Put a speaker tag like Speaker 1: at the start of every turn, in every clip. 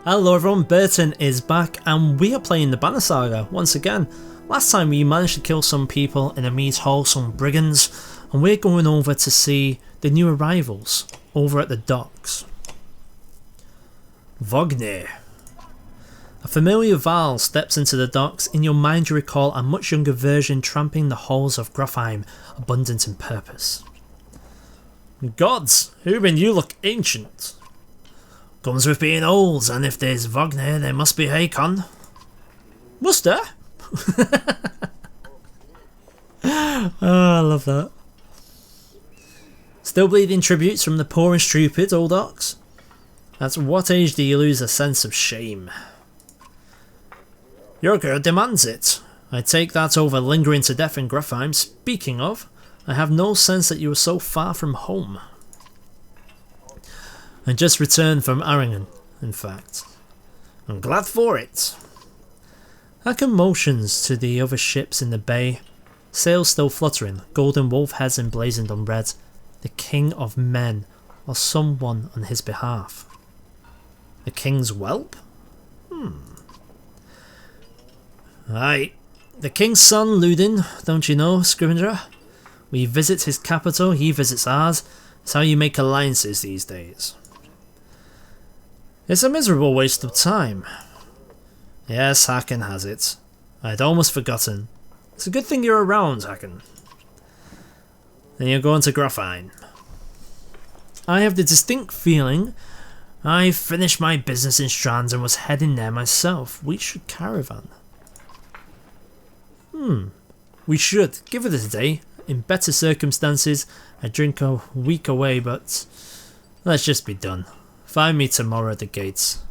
Speaker 1: Hello everyone, Burton is back and we are playing the Banner Saga once again. Last time we managed to kill some people in a meat hall, some brigands, and we're going over to see the new arrivals over at the docks. Wagner. A familiar Val steps into the docks. In your mind you recall a much younger version tramping the halls of Grofheim, abundant in purpose. Gods, Ruben, you look ancient. Comes with being old, and if there's Wagner, there must be Hakon. Must there? Oh, I love that. Still bleeding tributes from the poor and stupid, old ox? At what age do you lose a sense of shame? Your girl demands it. I take that over lingering to death in Grofheim. Speaking of, I have no sense that you were so far from home. I just returned from Aringen, in fact. I'm glad for it. Hakon motions to the other ships in the bay, sails still fluttering, golden wolf heads emblazoned on red, the king of men, or someone on his behalf. The king's whelp? Aye, the king's son, Ludin, don't you know, Scrivener? We visit his capital, he visits ours. It's how you make alliances these days. It's a miserable waste of time. Yes, Hakon has it. I'd almost forgotten. It's a good thing you're around, Hakon. Then you're going to Grofheim. I have the distinct feeling I finished my business in Strand and was heading there myself. We should caravan. We should. Give it a day. In better circumstances, I'd drink a week away, but let's just be done. Find me tomorrow at the gates.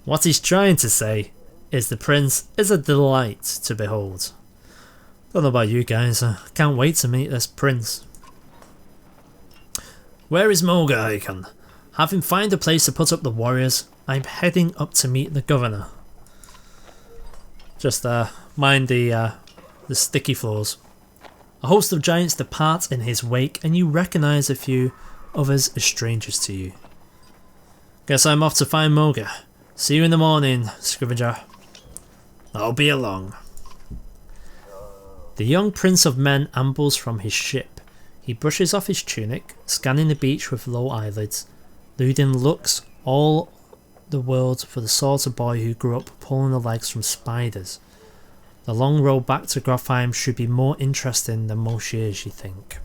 Speaker 1: What he's trying to say is the prince is a delight to behold. Don't know about you guys, I can't wait to meet this prince. Where is Moga, Hakon? Having found a place to put up the warriors, I'm heading up to meet the governor. Just mind the sticky floors. A host of giants depart in his wake and you recognise a few others as strangers to you. Guess I'm off to find Moga. See you in the morning, Scrivener. I'll be along. The young prince of men ambles from his ship. He brushes off his tunic, scanning the beach with low eyelids. Ludin looks all the world for the sort of boy who grew up pulling the legs from spiders. The long road back to Grofheim should be more interesting than most years, you think.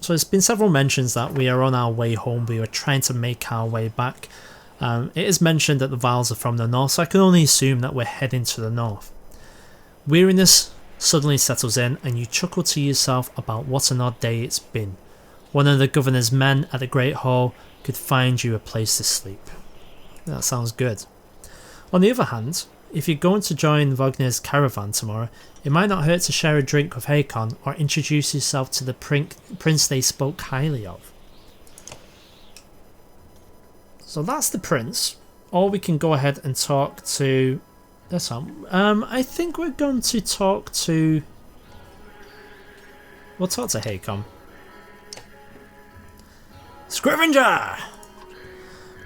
Speaker 1: So there's been several mentions that we are on our way home, we were trying to make our way back. It is mentioned that the Vals are from the north, so I can only assume that we're heading to the north. Weariness suddenly settles in and you chuckle to yourself about what an odd day it's been. One of the governor's men at the Great Hall could find you a place to sleep. That sounds good. On the other hand, if you're going to join Wagner's caravan tomorrow, it might not hurt to share a drink with Hakon or introduce yourself to the prince they spoke highly of. So that's the prince. Or we can go ahead and talk to this one. I think we're going to talk to... We'll talk to Hakon. Scrivener!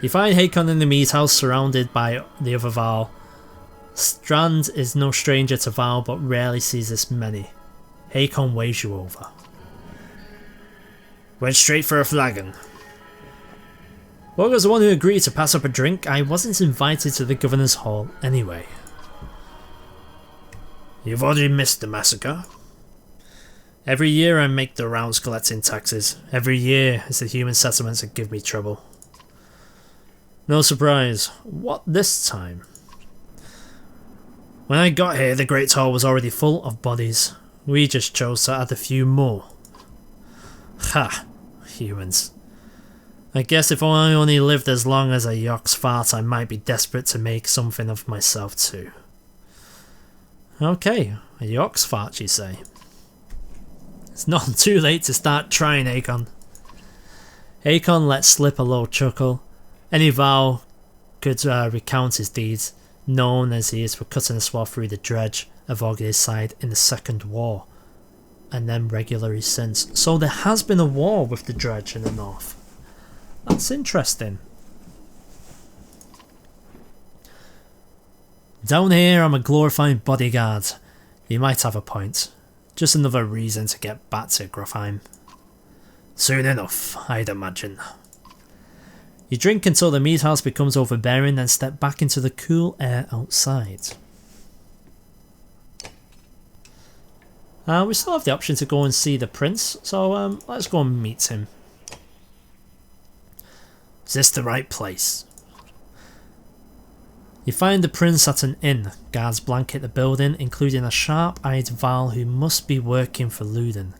Speaker 1: You find Hakon in the meat house surrounded by the other Val. Strand is no stranger to Val but rarely sees this many. Hakon waves you over. Went straight for a flagon. Well, I was the one who agreed to pass up a drink. I wasn't invited to the governor's hall anyway. You've already missed the massacre. Every year I make the rounds collecting taxes. Every year it's the human settlements that give me trouble. No surprise. What this time? When I got here, the Great Hall was already full of bodies. We just chose to add a few more. Ha! Humans. I guess if I only lived as long as a Yox fart, I might be desperate to make something of myself too. Okay, a Yox fart, you say? It's not too late to start trying, Hakon. Hakon lets slip a low chuckle. Any Val could recount his deeds, known as he is for cutting a swath through the dredge of Ogde's side in the Second War. and then regularly since. So there has been a war with the dredge in the north. That's interesting. Down here I'm a glorified bodyguard. You might have a point. Just another reason to get back to Grofheim. Soon enough, I'd imagine. You drink until the meat house becomes overbearing, then step back into the cool air outside. We still have the option to go and see the prince, so let's go and meet him. Is this the right place? You find the prince at an inn. Guards blanket the building, including a sharp-eyed Val who must be working for Luden.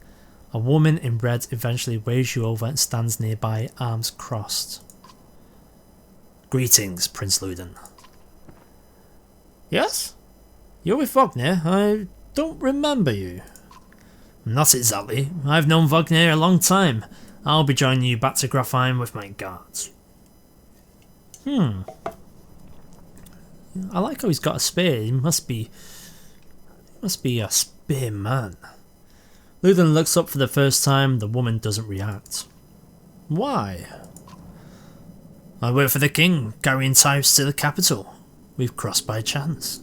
Speaker 1: A woman in red eventually waves you over and stands nearby, arms crossed. Greetings, Prince Luden. Yes? You're with Wagner? I don't remember you. Not exactly. I've known Wagner a long time. I'll be joining you back to Grofheim with my guards. I like how he's got a spear. He must be a spear man. Luden looks up for the first time. The woman doesn't react. Why? I work for the king, carrying types to the capital. We've crossed by chance.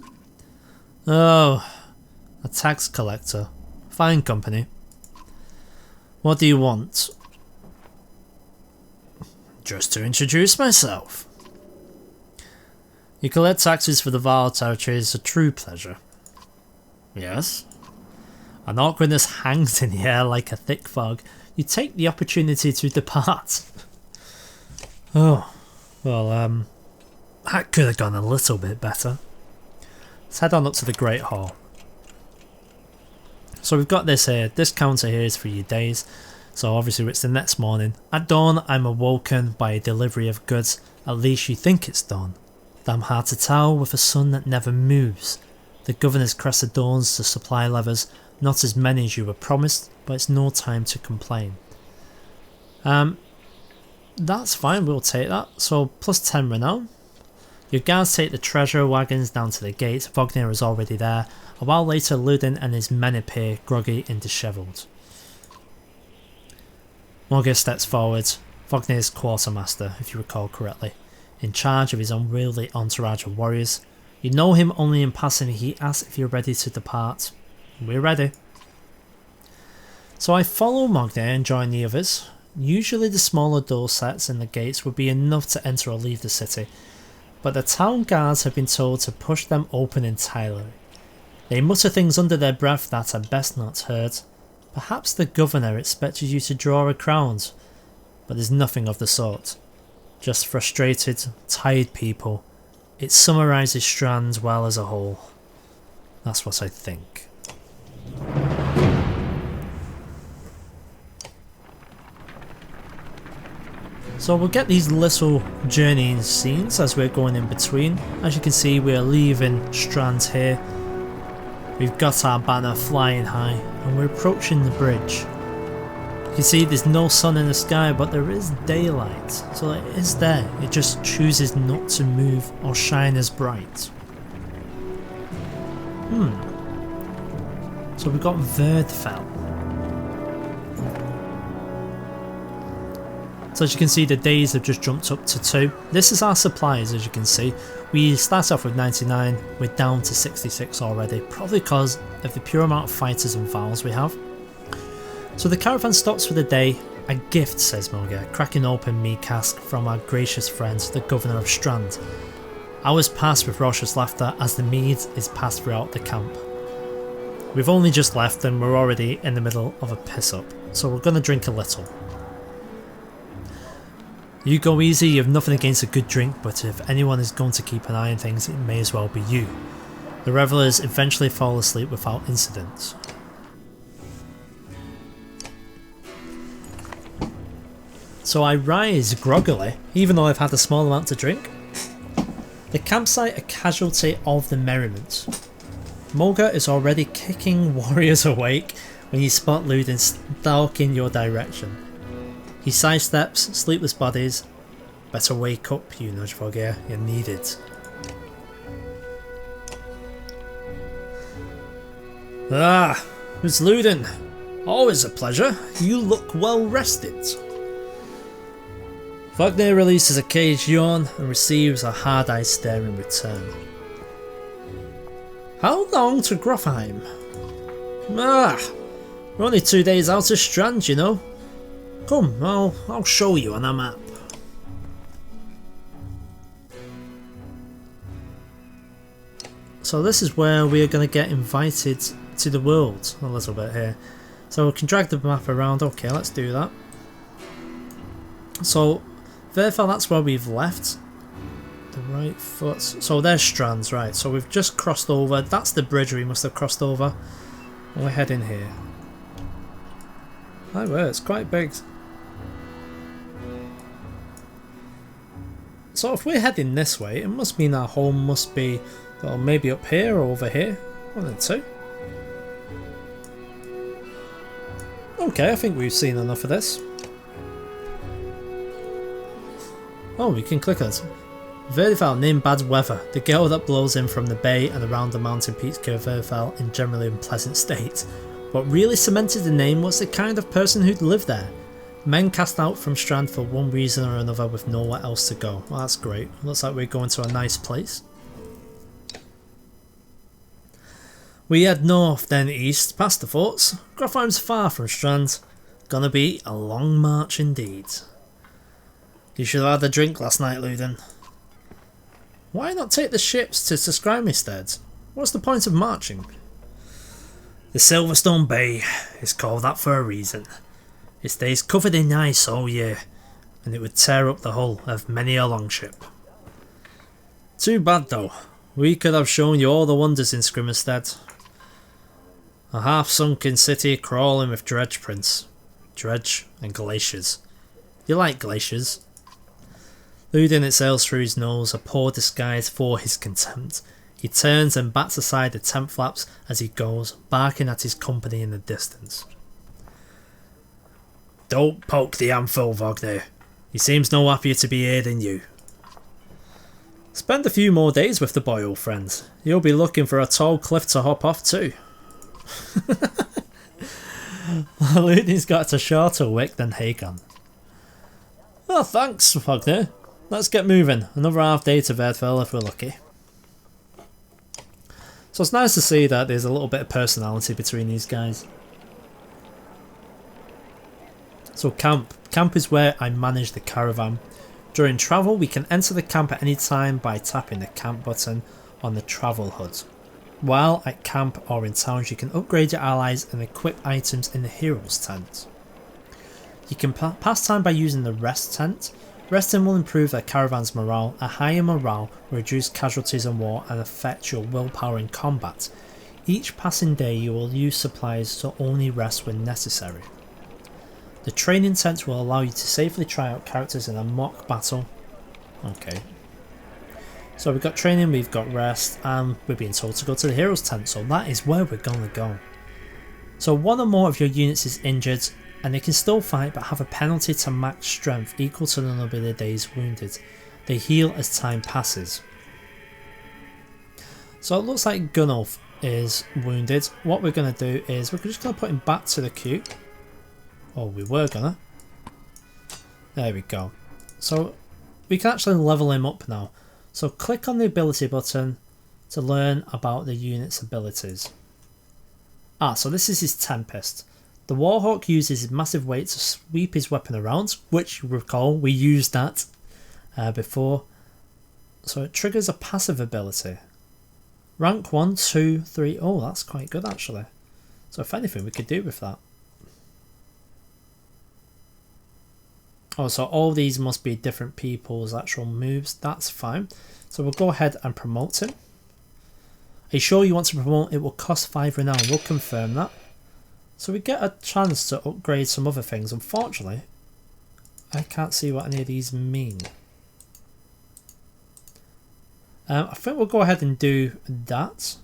Speaker 1: Oh, a tax collector. Fine company. What do you want? Just to introduce myself. You collect taxes for the Vaal territory is a true pleasure. Yes? An awkwardness hangs in the air like a thick fog. You take the opportunity to depart. Oh, well, that could have gone a little bit better. Let's head on up to the Great Hall. So we've got this here. This counter here is for your days. So obviously it's the next morning. At dawn, I'm awoken by a delivery of goods. At least you think it's dawn. Damn hard to tell with a sun that never moves. The governor's crest adorns the supply levers. Not as many as you were promised, but it's no time to complain. That's fine, we'll take that. So plus 10 renown. Your guards take the treasure wagons down to the gate. Wagner is already there. A while later, Luden and his men appear, groggy and dishevelled. Morga steps forward. Wagner's quartermaster, if you recall correctly, in charge of his unwieldy entourage of warriors. You know him only in passing. He asks if you're ready to depart. We're ready. So I follow Morga and join the others. Usually the smaller door sets in the gates would be enough to enter or leave the city, but the town guards have been told to push them open entirely. They mutter things under their breath that are best not heard. Perhaps the governor expected you to draw a crowd, but there's nothing of the sort. Just frustrated, tired people. It summarises Strand well as a whole. That's what I think. So we'll get these little journeying scenes as we're going in between. As you can see, we're leaving Strand here. We've got our banner flying high and we're approaching the bridge. You can see there's no sun in the sky, but there is daylight. So it is there. It just chooses not to move or shine as bright. So we've got Verdfell. So as you can see, the days have just jumped up to 2. This is our supplies, as you can see. We start off with 99, we're down to 66 already, probably because of the pure amount of fighters and Vals we have. So the caravan stops for the day. A gift, says Morga, cracking open me cask from our gracious friend, the governor of Strand. Hours pass with raucous laughter as the mead is passed throughout the camp. We've only just left and we're already in the middle of a piss up, so we're going to drink a little. You go easy, you have nothing against a good drink, but if anyone is going to keep an eye on things, it may as well be you. The revellers eventually fall asleep without incident. So I rise groggily, even though I've had a small amount to drink. The campsite a casualty of the merriment. Morga is already kicking warriors awake when you spot Luden stalking your direction. He sidesteps, sleepless bodies. Better wake up, you nudge Morga, you're needed. Ah, it's Luden. Always a pleasure. You look well rested. Wagner releases a caged yawn and receives a hard-eyed stare in return. How long to Grofheim? We're only 2 days out of Strand, you know. Come, I'll show you on a map. So this is where we are going to get invited to the world a little bit here. So we can drag the map around. Okay, let's do that. So Verfell, that's where we've left. The right foot. So there's Strands, right. So we've just crossed over. That's the bridge we must have crossed over. And we're heading here. Oh, well, it's quite big. So if we're heading this way, it must mean our home must be, well, maybe up here or over here. One of the two. Okay, I think we've seen enough of this. Oh, we can click on it. Verfell named bad weather. The gale that blows in from the bay and around the mountain peaks give Verfell in generally unpleasant state. What really cemented the name was the kind of person who'd lived there. Men cast out from Strand for one reason or another with nowhere else to go. Well, that's great. Looks like we're going to a nice place. We head north, then east, past the forts. Grofheim's far from Strand. Gonna be a long march indeed. You should have had a drink last night, Luden. Why not take the ships to Skryme instead? What's the point of marching? The Silverstone Bay is called that for a reason. It stays covered in ice all year, and it would tear up the hull of many a longship. Too bad though, we could have shown you all the wonders in Skryme instead. A half-sunken city crawling with dredge prints. Dredge and glaciers. You like glaciers? Luden exhales through his nose, a poor disguise for his contempt. He turns and bats aside the tent flaps as he goes, barking at his company in the distance. Don't poke the Amphil, Wagner. He seems no happier to be here than you. Spend a few more days with the boy, old friend. You'll be looking for a tall cliff to hop off too. Luden's got a shorter wick than Hakon. Oh, thanks, Wagner. Let's get moving. Another half day to Verfell if we're lucky. So it's nice to see that there's a little bit of personality between these guys. So camp. Camp is where I manage the caravan. During travel we can enter the camp at any time by tapping the camp button on the travel HUD. While at camp or in towns you can upgrade your allies and equip items in the hero's tent. You can pass time by using the rest tent. Resting will improve their caravan's morale. A higher morale will reduce casualties in war and affect your willpower in combat. Each passing day you will use supplies to only rest when necessary. The training tent will allow you to safely try out characters in a mock battle. Okay. So we've got training, we've got rest, and we're being told to go to the hero's tent, so that is where we're going to go. So one or more of your units is injured, and they can still fight but have a penalty to max strength equal to the number of days wounded. They heal as time passes. So it looks like Gunnulf is wounded. What we're going to do is we're just going to put him back to the queue. Oh, we were gonna. There we go. So we can actually level him up now. So click on the ability button to learn about the unit's abilities. So this is his Tempest. The Warhawk uses his massive weight to sweep his weapon around, which you recall we used that before. So it triggers a passive ability. Rank 1, 2, 3. Oh, that's quite good actually. So if anything we could do with that. Oh, so all these must be different people's actual moves. That's fine. So we'll go ahead and promote him. Are you sure you want to promote? It will cost 5 renown. We'll confirm that. So we get a chance to upgrade some other things. Unfortunately, I can't see what any of these mean. I think we'll go ahead and do that.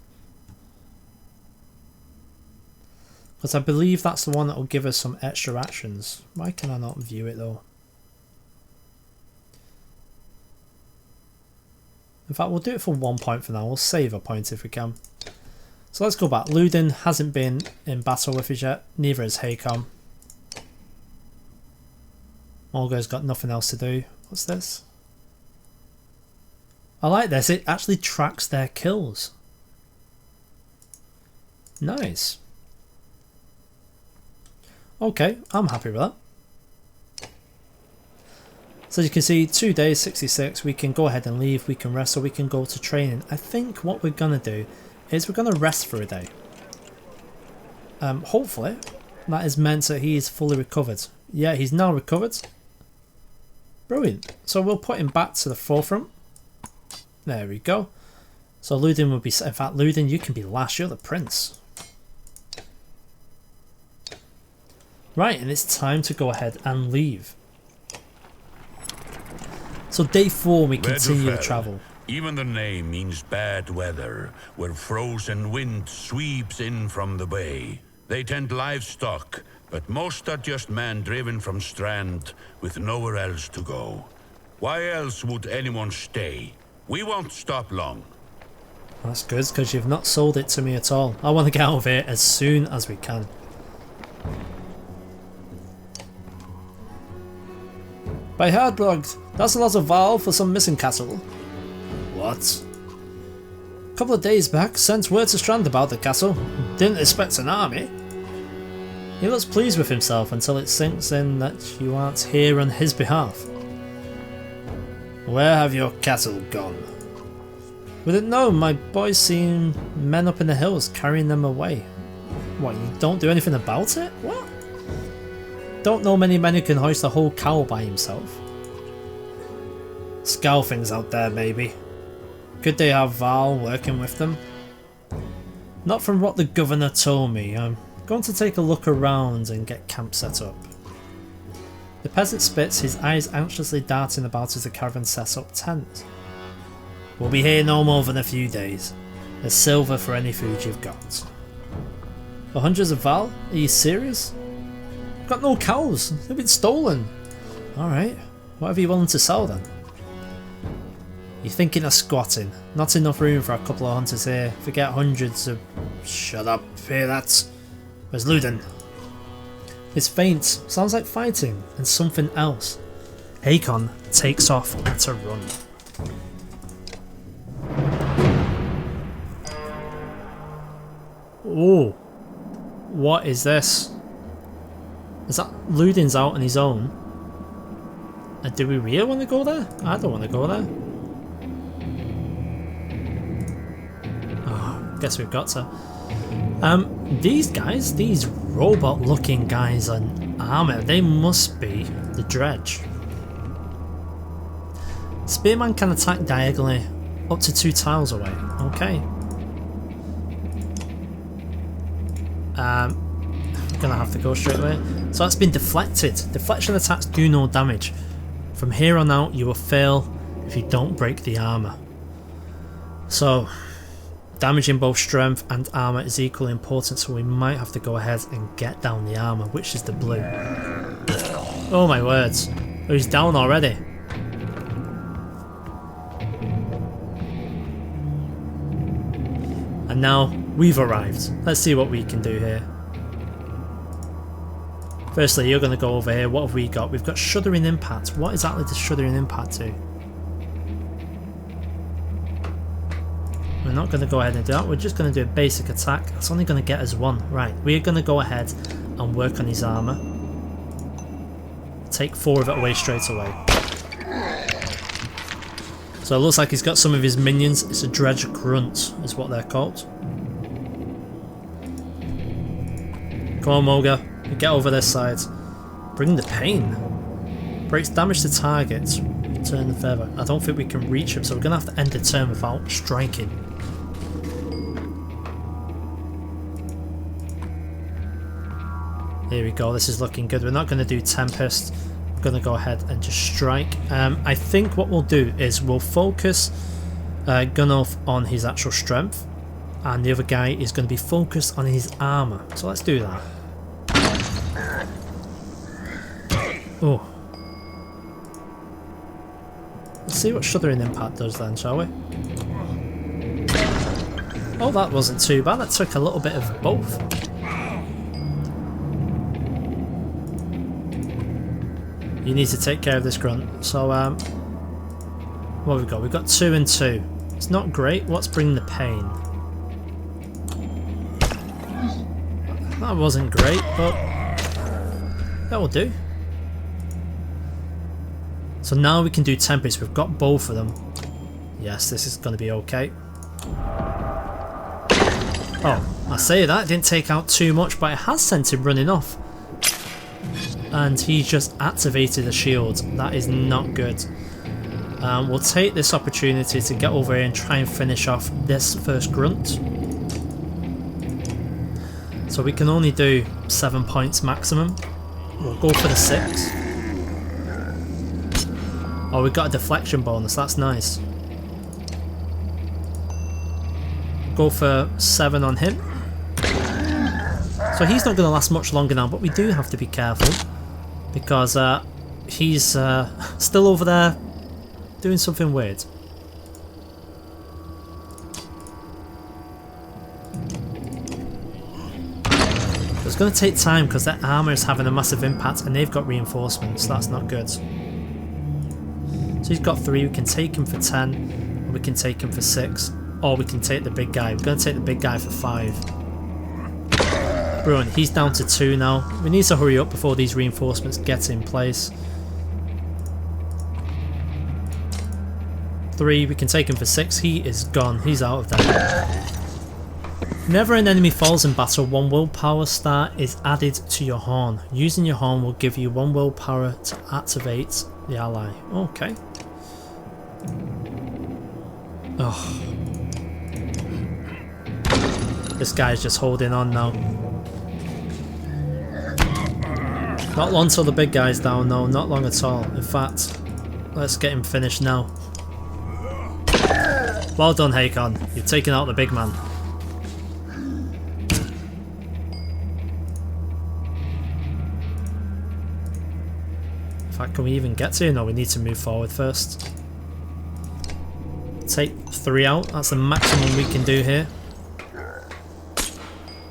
Speaker 1: Because I believe that's the one that will give us some extra actions. Why can I not view it though? In fact, we'll do it for 1 point for now. We'll save a point if we can. So let's go back. Luden hasn't been in battle with us yet. Neither has Hakon. Olga's got nothing else to do. What's this? I like this. It actually tracks their kills. Nice. Okay, I'm happy with that. So as you can see, 2 days, 66, we can go ahead and leave, we can rest, or we can go to training. I think what we're going to do is we're going to rest for a day. Hopefully, that is meant that he is fully recovered. Yeah, he's now recovered. Brilliant. So we'll put him back to the forefront. There we go. So Ludin will be... In fact, Ludin, you can be last. You're the prince. Right, and it's time to go ahead and leave. So day 4, we continue the travel.
Speaker 2: Even the name means bad weather, where frozen wind sweeps in from the bay. They tend livestock, but most are just men driven from Strand with nowhere else to go. Why else would anyone stay? We won't stop long.
Speaker 1: That's good, because you've not sold it to me at all. I want to get out of here as soon as we can. By Hardblogged, that's a lot of Val for some missing castle. What? A couple of days back, sent word to Strand about the castle. Didn't expect an army. He looks pleased with himself until it sinks in that you aren't here on his behalf. Where have your cattle gone? We didn't know. My boys seen men up in the hills carrying them away. What, you don't do anything about it? What? Don't know many men who can hoist a whole cow by himself. Scalfings out there, maybe. Could they have Val working with them? Not from what the governor told me. I'm going to take a look around and get camp set up. The peasant spits, his eyes anxiously darting about as the caravan sets up tent. We'll be here no more than a few days. There's silver for any food you've got. For hundreds of Val? Are you serious? I've got no cows. They've been stolen. Alright, whatever you're willing to sell then. You're thinking of squatting. Not enough room for a couple of hunters here. Forget hundreds of... Shut up, hear that? Where's Ludin? It's faint. Sounds like fighting and something else. Hakon takes off at a run. Oh, what is this? Is that Ludin's out on his own? And do we really want to go there? I don't want to go there. Oh, guess we've got to. These guys, these robot-looking guys on armour, they must be the Dredge. Spearman can attack diagonally up to 2 tiles away. Okay. Gonna have to go straight away. So that's been deflected. Deflection attacks do no damage. From here on out, you will fail if you don't break the armour. So, damaging both strength and armour is equally important, so we might have to go ahead and get down the armour, which is the blue. Oh my words. Oh, he's down already. And now, we've arrived. Let's see what we can do here. Firstly, you're going to go over here. What have we got? We've got Shuddering Impact. What exactly does Shuddering Impact do? We're not going to go ahead and do that. We're just going to do a basic attack. It's only going to get us 1. Right, we're going to go ahead and work on his armour. Take 4 of it away straight away. So it looks like he's got some of his minions. It's a Dredge Grunt is what they're called. Come on, Moga. Get over this side. Bring the pain. Breaks damage to targets. Turn the feather. I don't think we can reach him, so we're going to have to end the turn without striking. Here we go. This is looking good. We're not going to do Tempest. We're going to go ahead and just strike. I think what we'll do is we'll focus Gunnulf on his actual strength, and the other guy is going to be focused on his armour. So let's do that. Oh. Let's see what Shuddering Impact does then, shall we? Oh, that wasn't too bad. That took a little bit of both. You need to take care of this grunt. So, what have we got? We've got 2 and 2. It's not great. What's bringing the pain? That wasn't great, but that will do. So now we can do temperatures. We've got both of them. Yes, this is going to be okay. Oh, I say that, it didn't take out too much, but it has sent him running off. And he's just activated a shield. That is not good. We'll take this opportunity to get over here and try and finish off this first grunt. So we can only do 7 points maximum. We'll go for the 6. Oh, we got a deflection bonus, that's nice. Go for 7 on him. So he's not going to last much longer now, but we do have to be careful. Because he's still over there doing something weird. It's going to take time because their armour is having a massive impact and they've got reinforcements. That's not good. So he's got 3. We can take him for 10. Or we can take him for 6. Or we can take the big guy. We're going to take the big guy for 5. Brilliant. He's down to 2 now. We need to hurry up before these reinforcements get in place. 3. We can take him for 6. He is gone. He's out of there. Whenever an enemy falls in battle, 1 willpower star is added to your horn. Using your horn will give you 1 willpower to activate the ally. Okay. Oh. This guy's just holding on now. Not long till the big guy's down, no, not long at all. In fact, let's get him finished now. Well done, Hakon. You've taken out the big man. In fact, can we even get to you? No, we need to move forward first. Take 3 out. That's the maximum we can do here.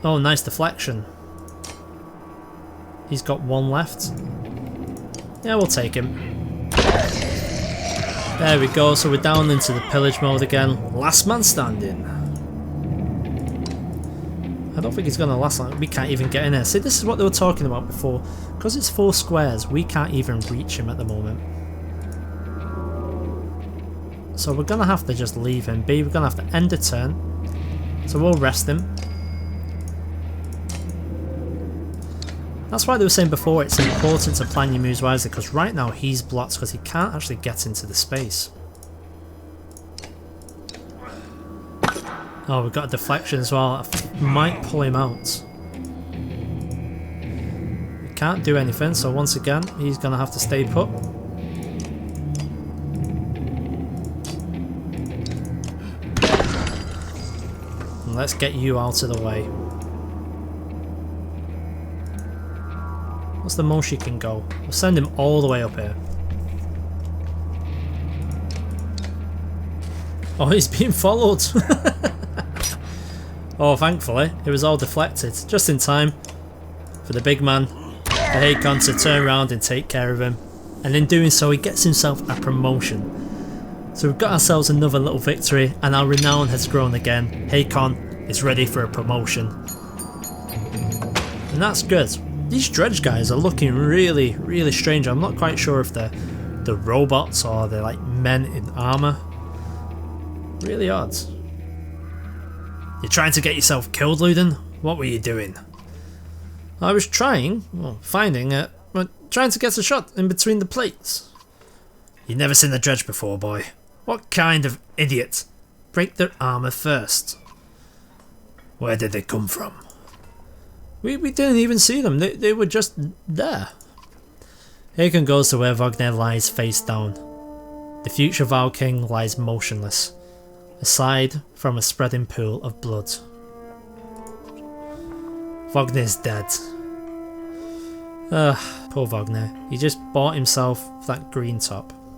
Speaker 1: Oh, nice deflection. He's got 1 left. Yeah, we'll take him. There we go, so we're down into the pillage mode again. Last man standing. I don't think he's going to last long. We can't even get in there. See, this is what they were talking about before. Because it's 4 squares, we can't even reach him at the moment. So we're going to have to just leave him be. We're going to have to end the turn. So we'll rest him. That's why they were saying before it's important to plan your moves wisely, because right now he's blocked because he can't actually get into the space. Oh, we've got a deflection as well. I might pull him out. We can't do anything, so once again he's going to have to stay put. And let's get you out of the way. What's the most you can go? We'll send him all the way up here. Oh, he's being followed. Oh, thankfully, it was all deflected. Just in time for the big man, for Hakon, to turn around and take care of him. And in doing so, he gets himself a promotion. So we've got ourselves another little victory, and our renown has grown again. Hakon is ready for a promotion. And that's good. These dredge guys are looking really, really strange. I'm not quite sure if they're robots or they're like men in armour. Really odd. You're trying to get yourself killed, Luden? What were you doing? I was trying, well, trying to get a shot in between the plates. You've never seen a dredge before, boy. What kind of idiot? Break their armour first. Where did they come from? We didn't even see them, they were just there. Hakon goes to where Wagner lies face down. The future Viking lies motionless, aside from a spreading pool of blood. Wagner's dead. Poor Wagner. He just bought himself that green top.